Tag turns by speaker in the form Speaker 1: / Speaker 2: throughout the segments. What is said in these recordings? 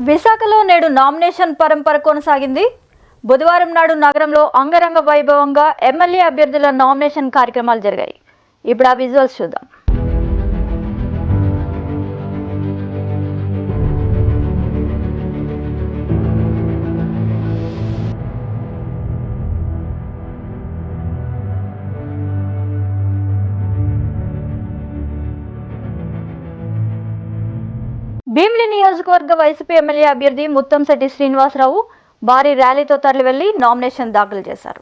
Speaker 1: విశాఖలో నేడు నామినేషన్ పరంపర కొనసాగింది. బుధవారం నాడు నగరంలో అంగరంగ వైభవంగా ఎమ్మెల్యే అభ్యర్థుల నామినేషన్ కార్యక్రమాలు జరిగాయి. ఇప్పుడు ఆ విజువల్స్ చూద్దాం. భీమిలి నియోజకవర్గ వైసీపీ ఎమ్మెల్యే అభ్యర్థి ముత్తంశెట్టి శ్రీనివాసరావు భారీ ర్యాలీతో తరలి వెళ్లి నామినేషన్ దాఖలు చేశారు.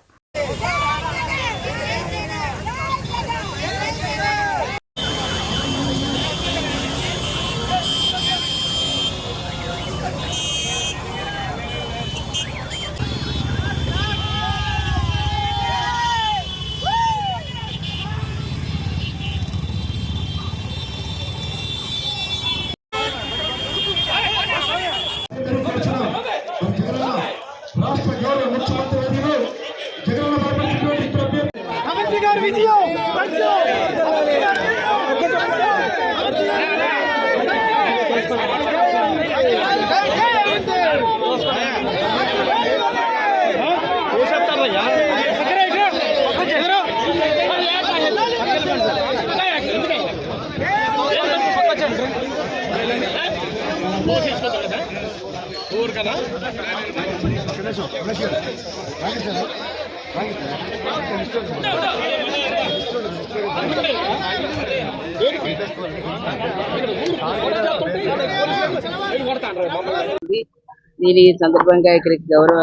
Speaker 2: దీని సందర్భంగా ఇక్కడికి గౌరవ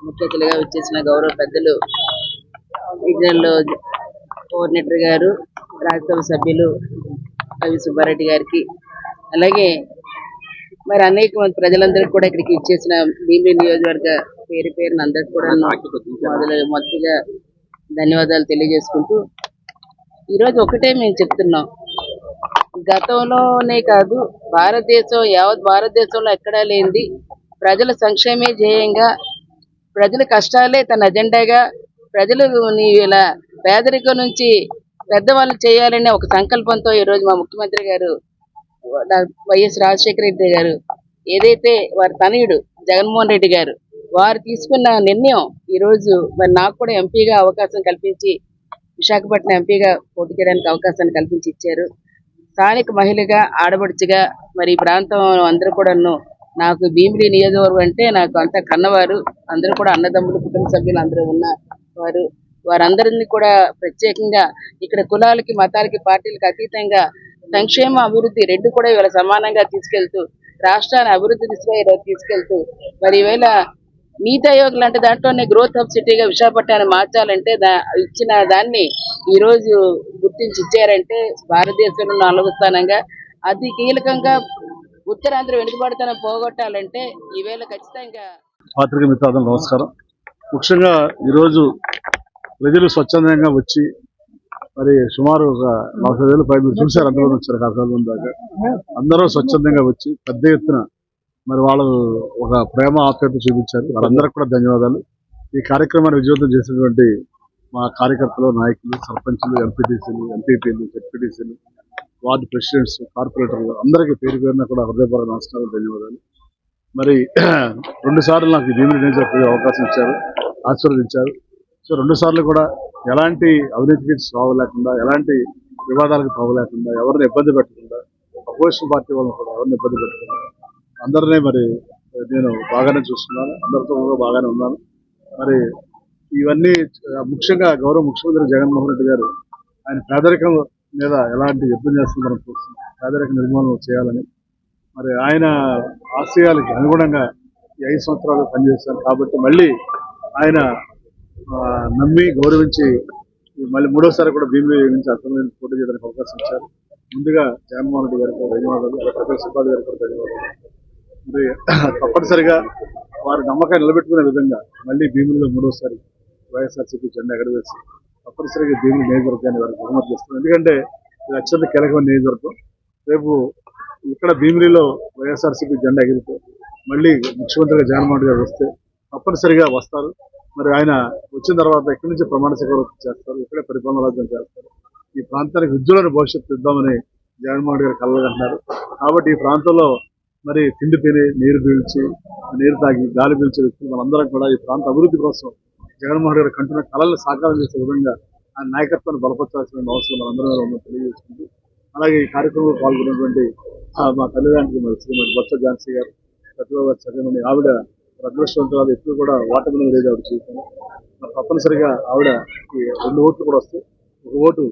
Speaker 2: ముఖ్య అతిథిగా వచ్చేసిన గౌరవ పెద్దలు రీజనల్ కోఆర్డినేటర్ గారు, రాజ్యసభ సభ్యులు రవి సుబ్బారెడ్డి గారికి, అలాగే మరి అనేక మంది ప్రజలందరికీ కూడా ఇక్కడికి ఇచ్చేసిన భీమిలి నియోజకవర్గ పేరు పేరున అందరికి కూడా మొదటిగా ధన్యవాదాలు తెలియజేసుకుంటూ, ఈరోజు ఒకటే మేము చెప్తున్నాం, గతంలోనే కాదు యావత్ భారతదేశంలో ఎక్కడా లేనిది ప్రజల సంక్షేమే ధ్యేయంగా, ప్రజల కష్టాలే తన అజెండాగా, ప్రజలు ఇలా పేదరికం నుంచి పెద్దవాళ్ళు చేయాలనే ఒక సంకల్పంతో ఈరోజు మా ముఖ్యమంత్రి గారు వైఎస్ రాజశేఖర రెడ్డి గారు, ఏదైతే వారి తనయుడు జగన్మోహన్ రెడ్డి గారు వారు తీసుకున్న నిర్ణయం ఈరోజు మరి నాకు కూడా ఎంపీగా అవకాశం కల్పించి, విశాఖపట్నం ఎంపీగా పోటీ చేయడానికి అవకాశాన్ని కల్పించి ఇచ్చారు. స్థానిక మహిళగా, ఆడబడుచుగా మరి ఈ ప్రాంతం అందరూ కూడాను నాకు భీమిలి నియోజకవర్గం అంటే నాకు అంతా కన్నవారు, అందరూ కూడా అన్నదమ్ములు, కుటుంబ సభ్యులు అందరూ ఉన్న వారందరినీ కూడా ప్రత్యేకంగా ఇక్కడ కులాలకి, మతాలకి, పార్టీలకు అతీతంగా సంక్షేమ, అభివృద్ధి రెండు కూడా ఇవాళ సమానంగా తీసుకెళ్తూ రాష్ట్రాన్ని అభివృద్ధి దిశగా ఈరోజు తీసుకెళ్తూ మరి ఈవేళ నీతి ఆయోగ్ లాంటి దాంట్లోనే గ్రోత్ హబ్ సిటీగా విశాఖపట్నాన్ని మార్చాలంటే ఇచ్చిన దాన్ని ఈరోజు గుర్తించి ఇచ్చారంటే భారతదేశంలో 4వ స్థానంగా అతి కీలకంగా ఉత్తరాంధ్ర వెనుకబడితనం పోగొట్టాలంటే ఈవేళ ఖచ్చితంగా.
Speaker 3: పాత్రిక మిత్రులకు నమస్కారం. ముఖ్యంగా ఈరోజు ప్రజలు స్వచ్ఛందంగా వచ్చి మరి సుమారు ఒక 40,000 పైన చూశారు, అందరూ వచ్చారు. 40,000 దాకా అందరూ స్వచ్ఛందంగా వచ్చి పెద్ద ఎత్తున మరి వాళ్ళు ఒక ప్రేమ ఆప్యాయత చూపించారు. వాళ్ళందరికీ కూడా ధన్యవాదాలు. ఈ కార్యక్రమాన్ని విజయవంతం చేసినటువంటి మా కార్యకర్తలు, నాయకులు, సర్పంచులు, ఎంపీటీసీలు, ఎంపీపీలు, జెడ్పీటీసీలు, వార్డు ప్రెసిడెంట్స్, కార్పొరేటర్లు అందరికీ పేరు పేరున కూడా హృదయపూర్వక నమస్కారాలు, ధన్యవాదాలు. మరి 2 సార్లు నాకు భీమిలి నియోజకవర్గ అవకాశం ఇచ్చారు, ఆశీర్వదించారు. సో 2 సార్లు కూడా ఎలాంటి అవినీతికి తావు లేకుండా, ఎలాంటి వివాదాలకు తావు లేకుండా, ఎవరిని ఇబ్బంది పెట్టకుండా, అపోజిషన్ పార్టీ వాళ్ళని కూడా ఎవరిని ఇబ్బంది పెట్టకుండా అందరినీ మరి నేను బాగానే చూస్తున్నాను, అందరితో బాగానే ఉన్నాను. మరి ఇవన్నీ ముఖ్యంగా గౌరవ ముఖ్యమంత్రి జగన్మోహన్ రెడ్డి గారు ఆయన పేదరికం మీద ఎలాంటి యుద్ధం చేస్తుందని చూస్తున్నాం, పేదరిక నిర్మూలన చేయాలని మరి ఆయన ఆశయాలకి అనుగుణంగా ఈ 5 సంవత్సరాలు పనిచేశాను. కాబట్టి మళ్ళీ ఆయన నమ్మి గౌరవించి మళ్ళీ 3వసారి కూడా భీమిలి నుంచి అసెంబ్లీ పోటీ చేయడానికి అవకాశం ఇచ్చారు. ముందుగా జగన్మోహన్ రెడ్డి గారికి ధన్యవాదాలు, ప్రొఫెసర్ సుబ్బారెడ్డి గారికి కూడా ధన్యవాదాలు. మరి తప్పనిసరిగా వారి నమ్మకాన్ని నిలబెట్టుకునే విధంగా మళ్ళీ భీమిలిలో 3వసారి వైఎస్ఆర్సీపీ జెండా ఎగరవేసి తప్పనిసరిగా భీమిలి నియోజకవర్గాన్ని వారికి బహుమతి చేస్తున్నారు. ఎందుకంటే ఇది అత్యంత కీలకమైన నియోజకవర్గం. రేపు ఇక్కడ భీమిలిలో వైఎస్ఆర్సీపీ జెండా ఎగిరితే మళ్ళీ ముఖ్యమంత్రిగా జగన్మోహన్ గారు వస్తే తప్పనిసరిగా వస్తారు. మరి ఆయన వచ్చిన తర్వాత ఇక్కడి నుంచి ప్రమాణ స్వీకారం చేస్తారు, ఇక్కడే పరిపాలన రాజ్యం చేస్తారు. ఈ ప్రాంతానికి ఉజ్వలమైన భవిష్యత్తు ఇద్దామని జగన్మోహన్ గారు కలలుగంటున్నారు. కాబట్టి ఈ ప్రాంతంలో మరి తిండి తిని నీరు పీల్చి నీరు తాగి గాలి పీల్చే వ్యక్తులు మనందరం కూడా ఈ ప్రాంత అభివృద్ధి కోసం జగన్మోహన్ రెడ్డి కంటున్న కళలను సాకారం చేసే విధంగా ఆయన నాయకత్వాన్ని బలపరచాల్సిన అవసరం మనందరం మీద ఉందని తెలియజేసుకుంటూ అలాగే ఈ కార్యక్రమంలో పాల్గొన్నటువంటి మా తల్లిదండ్రులు మరి శ్రీమతి బొత్స ఝాన్సీ గారు ప్రతిభా గారు చదివని ఆవిడ అదృష్టవంతురాలు ఎప్పుడు కూడా వాటమి లేదు ఆవిడ జీవితంలో మరి తప్పనిసరిగా ఆవిడ 2 ఓట్లు కూడా వస్తాయి. 1 ఓటు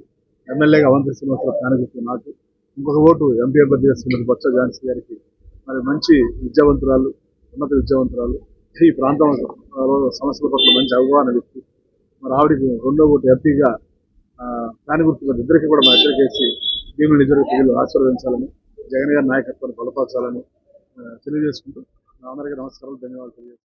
Speaker 3: ఎమ్మెల్యేగా అవంతి శ్రీనివాసరావు కానిగుర్తు నాకు, ఇంకొక ఓటు ఎంపీ అభ్యర్థిగా శ్రీమతి బొత్స ఝాన్సీ గారికి. మరి మంచి విద్యావంతురాలు, ఉన్నత విద్యావంతురాలు, ఈ ప్రాంతం సమస్యల పట్ల మంచి అవగాహన వ్యక్తి. మరి ఆవిడకి 2వ ఓటు ఎంపీగా కానిగుర్తు ఇద్దరికి కూడా మా ఇద్దరికి వేసి భీముల నిజ ప్రజలు ఆశీర్వదించాలని, జగన్ గారి నాయకత్వాన్ని బలపరచాలని తెలియజేసుకుంటూ అందరికీ నమస్కారాలు, ధన్యవాదాలు తెలియజేస్తున్నాను.